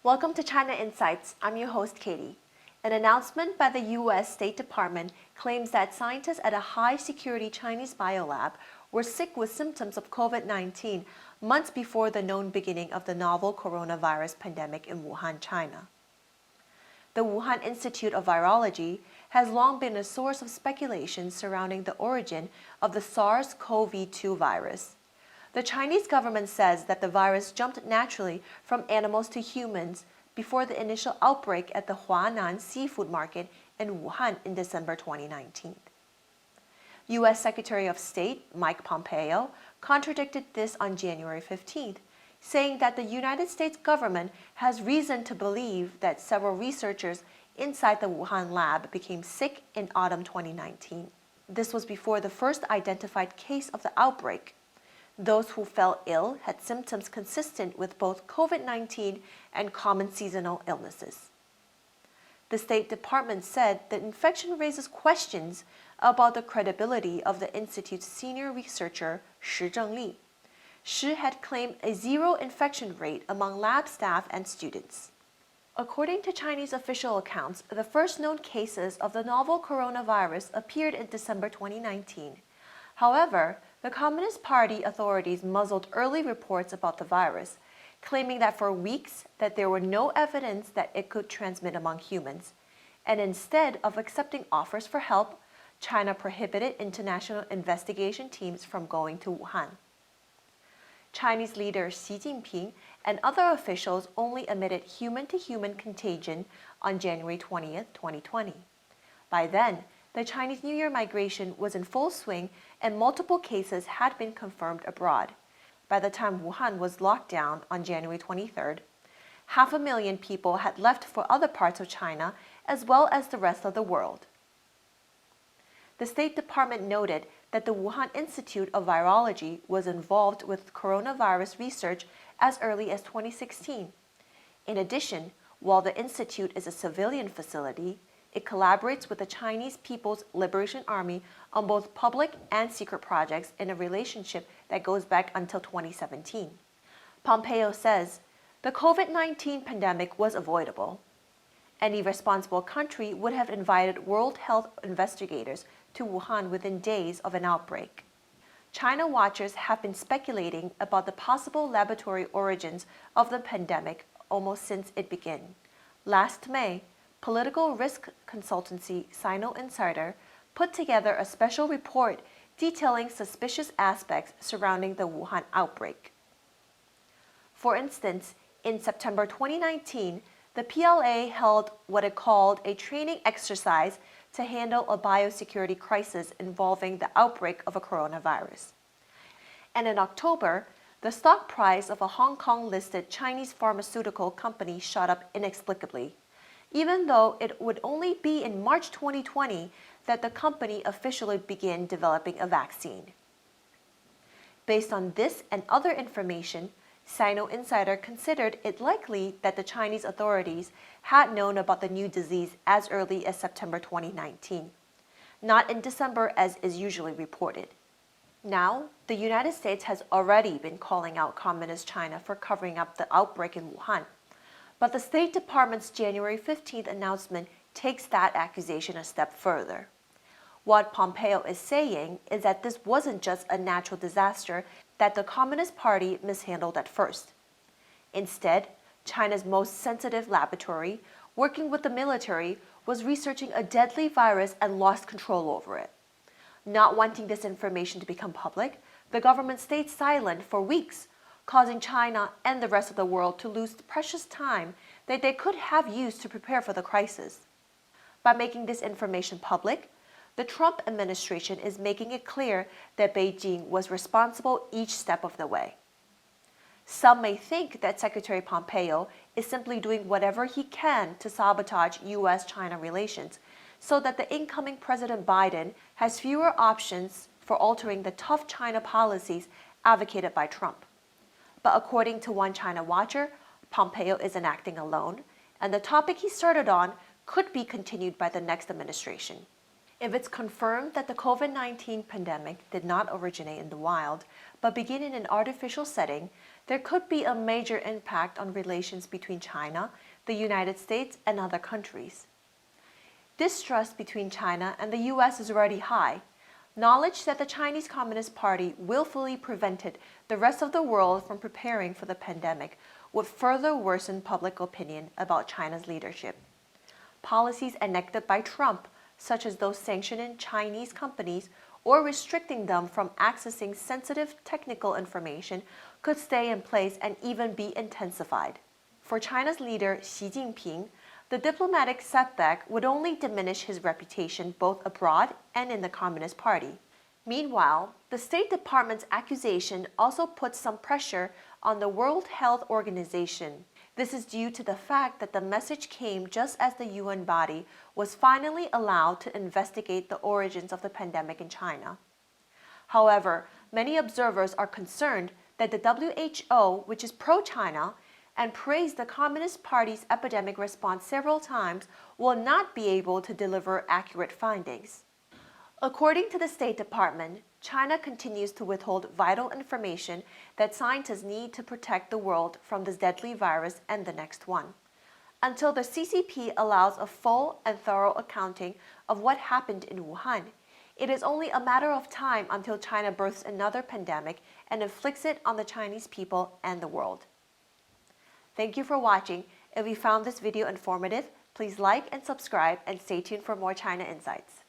Welcome to China Insights. I'm your host, Katie. An announcement by the U.S. State Department claims that scientists at a high-security Chinese biolab were sick with symptoms of COVID-19 months before the known beginning of the novel coronavirus pandemic in Wuhan, China. The Wuhan Institute of Virology has long been a source of speculation surrounding the origin of the SARS-CoV-2 virus. The Chinese government says that the virus jumped naturally from animals to humans before the initial outbreak at the Huanan seafood market in Wuhan in December 2019. U.S. Secretary of State Mike Pompeo contradicted this on January 15th, saying that the United States government has reason to believe that several researchers inside the Wuhan lab became sick in autumn 2019. This was before the first identified case of the outbreak. Those who fell ill had symptoms consistent with both COVID-19 and common seasonal illnesses. The State Department said the infection raises questions about the credibility of the Institute's senior researcher, Shi Zhengli. Shi had claimed a zero infection rate among lab staff and students. According to Chinese official accounts, the first known cases of the novel coronavirus appeared in December 2019. However, the Communist Party authorities muzzled early reports about the virus, claiming that for weeks that there were no evidence that it could transmit among humans, and instead of accepting offers for help, China prohibited international investigation teams from going to Wuhan. Chinese leader Xi Jinping and other officials only admitted human-to-human contagion on January 20th, 2020. By then, the Chinese New Year migration was in full swing and multiple cases had been confirmed abroad. By the time Wuhan was locked down on January 23rd, 500,000 people had left for other parts of China as well as the rest of the world. The State Department noted that the Wuhan Institute of Virology was involved with coronavirus research as early as 2016. In addition, while the institute is a civilian facility, it collaborates with the Chinese People's Liberation Army on both public and secret projects in a relationship that goes back until 2017. Pompeo says, the COVID-19 pandemic was avoidable. Any responsible country would have invited World Health investigators to Wuhan within days of an outbreak. China watchers have been speculating about the possible laboratory origins of the pandemic almost since it began. Last May, political risk consultancy Sino Insider put together a special report detailing suspicious aspects surrounding the Wuhan outbreak. For instance, in September 2019, the PLA held what it called a training exercise to handle a biosecurity crisis involving the outbreak of a coronavirus. And in October, the stock price of a Hong Kong-listed Chinese pharmaceutical company shot up inexplicably, even though it would only be in March 2020 that the company officially began developing a vaccine. Based on this and other information, Sino Insider considered it likely that the Chinese authorities had known about the new disease as early as September 2019, not in December as is usually reported. Now, the United States has already been calling out Communist China for covering up the outbreak in Wuhan. But the State Department's January 15th announcement takes that accusation a step further. What Pompeo is saying is that this wasn't just a natural disaster that the Communist Party mishandled at first. Instead, China's most sensitive laboratory, working with the military, was researching a deadly virus and lost control over it. Not wanting this information to become public, the government stayed silent for weeks, causing China and the rest of the world to lose precious time that they could have used to prepare for the crisis. By making this information public, the Trump administration is making it clear that Beijing was responsible each step of the way. Some may think that Secretary Pompeo is simply doing whatever he can to sabotage U.S.-China relations so that the incoming President Biden has fewer options for altering the tough China policies advocated by Trump. But according to one China watcher, Pompeo isn't acting alone, and the topic he started on could be continued by the next administration. If it's confirmed that the COVID-19 pandemic did not originate in the wild, but begin in an artificial setting, there could be a major impact on relations between China, the United States, and other countries. Distrust between China and the US is already high. Knowledge that the Chinese Communist Party willfully prevented the rest of the world from preparing for the pandemic would further worsen public opinion about China's leadership. Policies enacted by Trump, such as those sanctioning Chinese companies or restricting them from accessing sensitive technical information, could stay in place and even be intensified. For China's leader Xi Jinping, the diplomatic setback would only diminish his reputation both abroad and in the Communist Party. Meanwhile, the State Department's accusation also puts some pressure on the World Health Organization. This is due to the fact that the message came just as the UN body was finally allowed to investigate the origins of the pandemic in China. However, many observers are concerned that the WHO, which is pro-China, and praised the Communist Party's epidemic response several times, will not be able to deliver accurate findings. According to the State Department, China continues to withhold vital information that scientists need to protect the world from this deadly virus and the next one. Until the CCP allows a full and thorough accounting of what happened in Wuhan, it is only a matter of time until China births another pandemic and inflicts it on the Chinese people and the world. Thank you for watching. If you found this video informative, please like and subscribe and stay tuned for more China Insights.